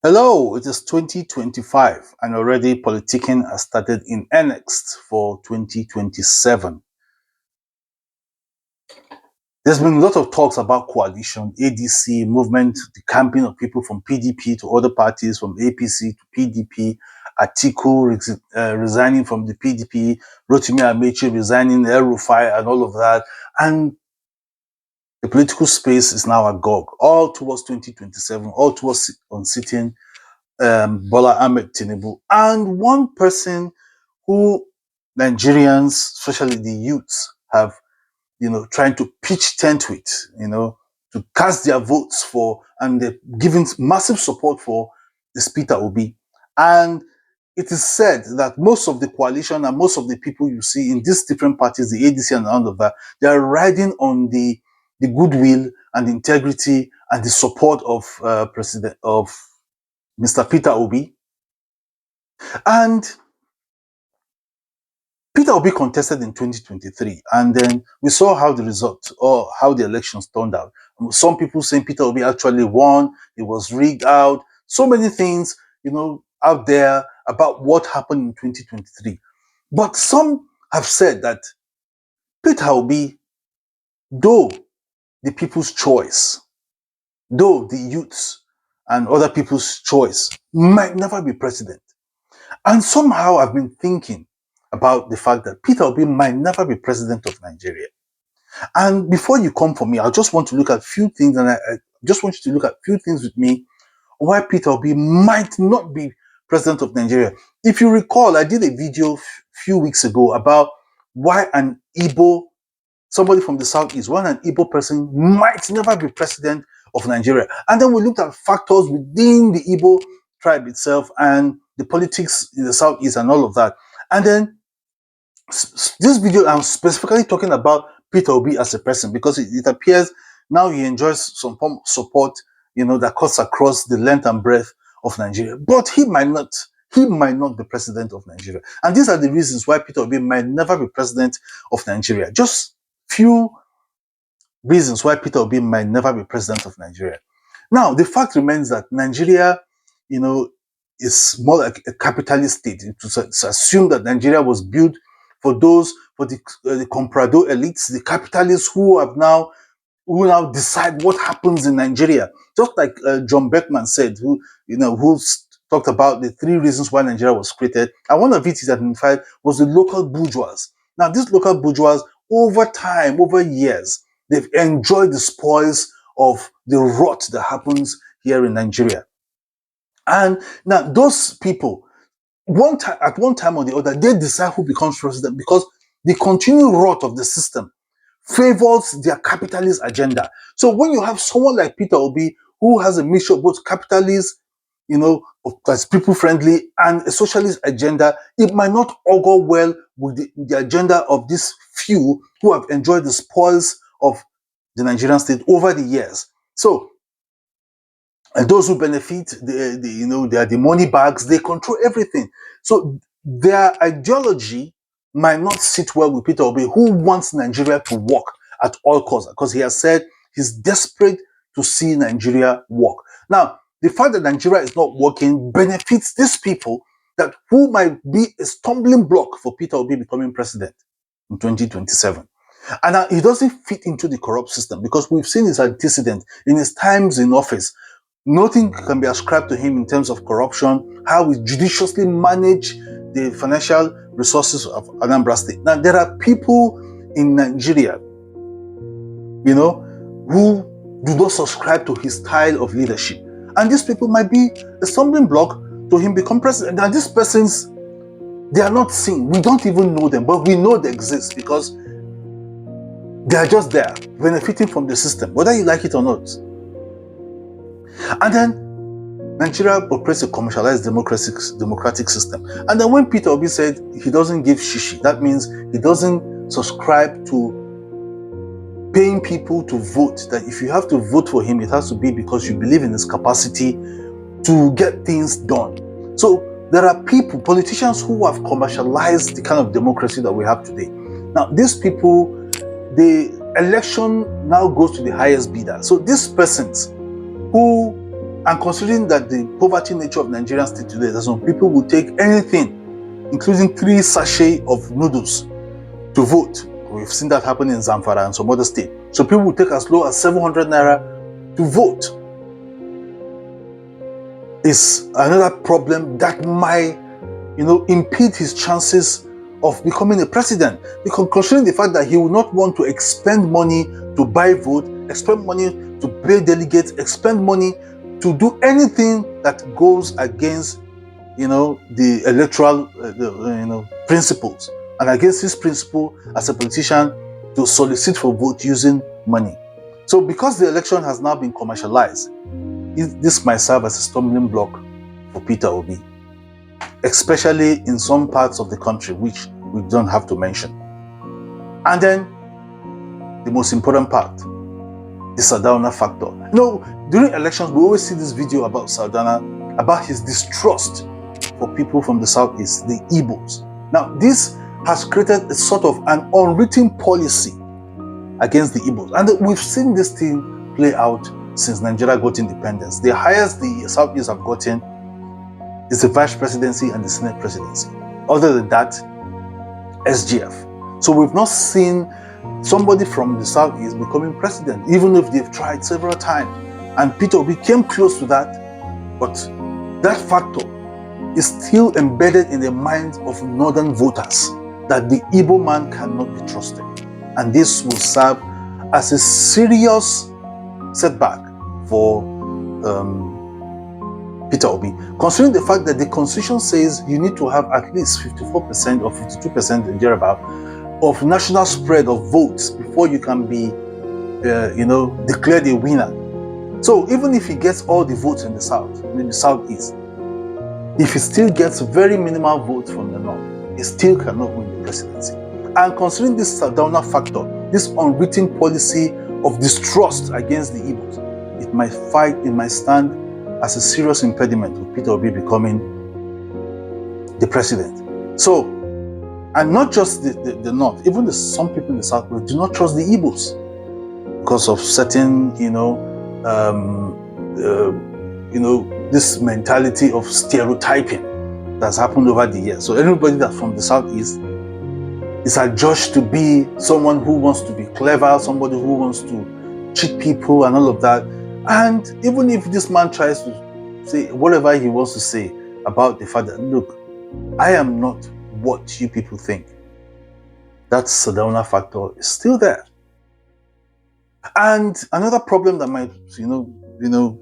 Hello, it is 2025 and already politicking has started in earnest for 2027. There's been a lot of talks about coalition, ADC, movement, the campaign of people from PDP to other parties, from APC to PDP, Atiku resigning from the PDP, Rotimi Amechi resigning, El Rufai and all of that. And the political space is now agog, all towards 2027, all towards unseating Bola Ahmed Tinubu. And one person who Nigerians, especially the youths, have, trying to pitch tent with, to cast their votes for, and they're giving massive support for, is Peter Obi. And it is said that most of the coalition and most of the people you see in these different parties, the ADC and all of that, they are riding on the goodwill and the integrity and the support of President of Mr. Peter Obi. And Peter Obi contested in 2023, and then we saw how the result or how the elections turned out. Some people saying Peter Obi actually won, it was rigged out, so many things, out there about what happened in 2023. But some have said that Peter Obi, though the people's choice, though the youths and other people's choice, might never be president. And somehow I've been thinking about the fact that Peter Obi might never be president of Nigeria. And before you come for me, I just want to look at a few things, and I just want you to look at a few things with me why Peter Obi might not be president of Nigeria. If you recall, I did a video a few weeks ago about why an Igbo, somebody from the southeast, why an Igbo person might never be president of Nigeria. And then we looked at factors within the Igbo tribe itself and the politics in the southeast and all of that. And then this video, I'm specifically talking about Peter Obi as a person because it appears now he enjoys some form of support, that cuts across the length and breadth of Nigeria. But he might not be president of Nigeria. And these are the reasons why Peter Obi might never be president of Nigeria. Just few reasons why Peter Obi might never be president of Nigeria. Now, the fact remains that Nigeria, is more like a capitalist state. To assume that Nigeria was built for the comprador elites, the capitalists who now decide what happens in Nigeria. Just like John Beckman said, who talked about the three reasons why Nigeria was created. And one of it is identified was the local bourgeois. Now, these local bourgeois, over time, over years, they've enjoyed the spoils of the rot that happens here in Nigeria. And now those people, at one time or the other, they decide who becomes president because the continued rot of the system favors their capitalist agenda. So when you have someone like Peter Obi, who has a mixture of both capitalist, that's people friendly, and a socialist agenda, it might not augur well with the agenda of these few who have enjoyed the spoils of the Nigerian state over the years. So, and those who benefit, they are the money bags, they control everything. So their ideology might not sit well with Peter Obi, who wants Nigeria to work at all costs, because he has said he's desperate to see Nigeria work. Now, the fact that Nigeria is not working benefits these people who might be a stumbling block for Peter Obi becoming president in 2027. And he doesn't fit into the corrupt system because we've seen his antecedent in his times in office. Nothing can be ascribed to him in terms of corruption, how he judiciously managed the financial resources of Anambra State. Now, there are people in Nigeria, who do not subscribe to his style of leadership. And these people might be a stumbling block to him become president. And these persons, they are not seen. We don't even know them, but we know they exist because they are just there, benefiting from the system, whether you like it or not. And then Nigeria operates a commercialized democratic system. And then when Peter Obi said he doesn't give shishi, that means he doesn't subscribe to paying people to vote, that if you have to vote for him, it has to be because you believe in his capacity to get things done. So there are politicians who have commercialized the kind of democracy that we have today. Now, these people, the election now goes to the highest bidder. So these persons who And considering that the poverty nature of Nigerian state today, that some people will take anything, including 3 sachets of noodles, to vote. We've seen that happen in Zamfara and some other states. So people will take as low as 700 naira to vote. Is another problem that might, impede his chances of becoming a president, because considering the fact that he will not want to expend money to buy vote, expend money to pay delegates, expend money to do anything that goes against, the electoral, principles, and against his principle as a politician to solicit for vote using money. So because the election has now been commercialized, this might serve as a stumbling block for Peter Obi, especially in some parts of the country, which we don't have to mention. And then the most important part, the Sardauna factor. During elections, we always see this video about Sardauna, about his distrust for people from the southeast, the Igbos. Now, this has created a sort of an unwritten policy against the Igbos. And we've seen this thing play out since Nigeria got independence. The highest the southeast have gotten is the vice presidency and the senate presidency. Other than that, SGF. So we've not seen somebody from the southeast becoming president, even if they've tried several times. And Peter Obi came close to that, but that factor is still embedded in the minds of northern voters, that the Igbo man cannot be trusted. And this will serve as a serious setback for Peter Obi, considering the fact that the constitution says you need to have at least 54% or 52% in thereabout of national spread of votes before you can be, declared a winner. So even if he gets all the votes in the south, in the southeast, if he still gets very minimal votes from the north, he still cannot win the presidency. And considering this Sardauna factor, this unwritten policy of distrust against the Igbos, it might stand as a serious impediment to Peter Obi becoming the president. So, and not just the north, even some people in the south do not trust the Igbos because of certain, this mentality of stereotyping that's happened over the years. So everybody that's from the southeast is adjudged to be someone who wants to be clever, somebody who wants to cheat people and all of that. And even if this man tries to say whatever he wants to say about the fact that, look, I am not what you people think, that Sardauna factor is still there. And another problem that might,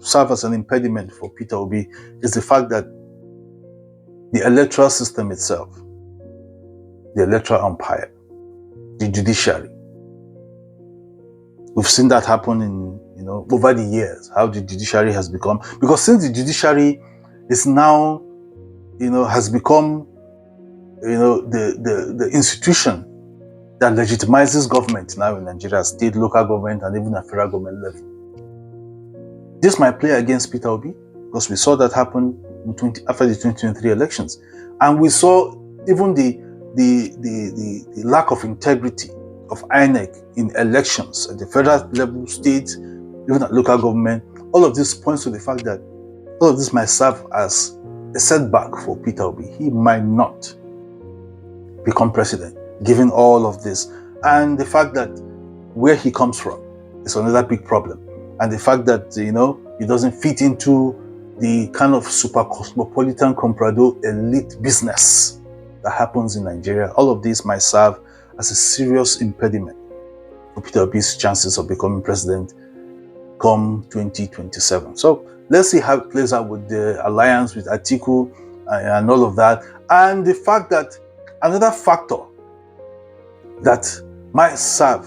serve as an impediment for Peter Obi is the fact that the electoral system itself, the electoral umpire, the judiciary, we've seen that happen in, over the years, how the judiciary has become, because since the judiciary is now, has become, the institution that legitimizes government now in Nigeria, state, local government, and even at federal government level. This might play against Peter Obi, because we saw that happen after the 2023 elections. And we saw even the lack of integrity of INEC in elections at the federal level, state, even at local government. All of this points to the fact that all of this might serve as a setback for Peter Obi. He might not become president, given all of this. And the fact that where he comes from is another big problem. And the fact that, he doesn't fit into the kind of super cosmopolitan comprador elite business that happens in Nigeria. All of this might serve as a serious impediment for Peter Obi's chances of becoming president come 2027. So let's see how it plays out with the alliance with Atiku and all of that. And the fact that another factor that might serve,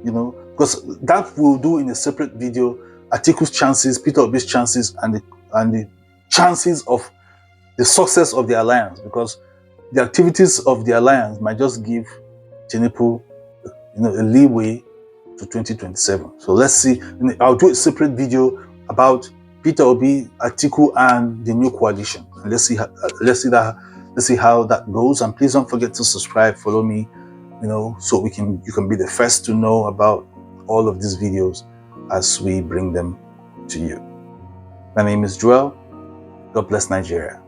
because that we'll do in a separate video, Atiku's chances, Peter Obi's chances, and the chances of the success of the alliance, because the activities of the alliance might just give Tinubu, a leeway to 2027. So let's see. I'll do a separate video about Peter Obi, Atiku, and the new coalition. And let's see how that goes. And please don't forget to subscribe, follow me, so you can be the first to know about all of these videos as we bring them to you. My name is Joel. God bless Nigeria.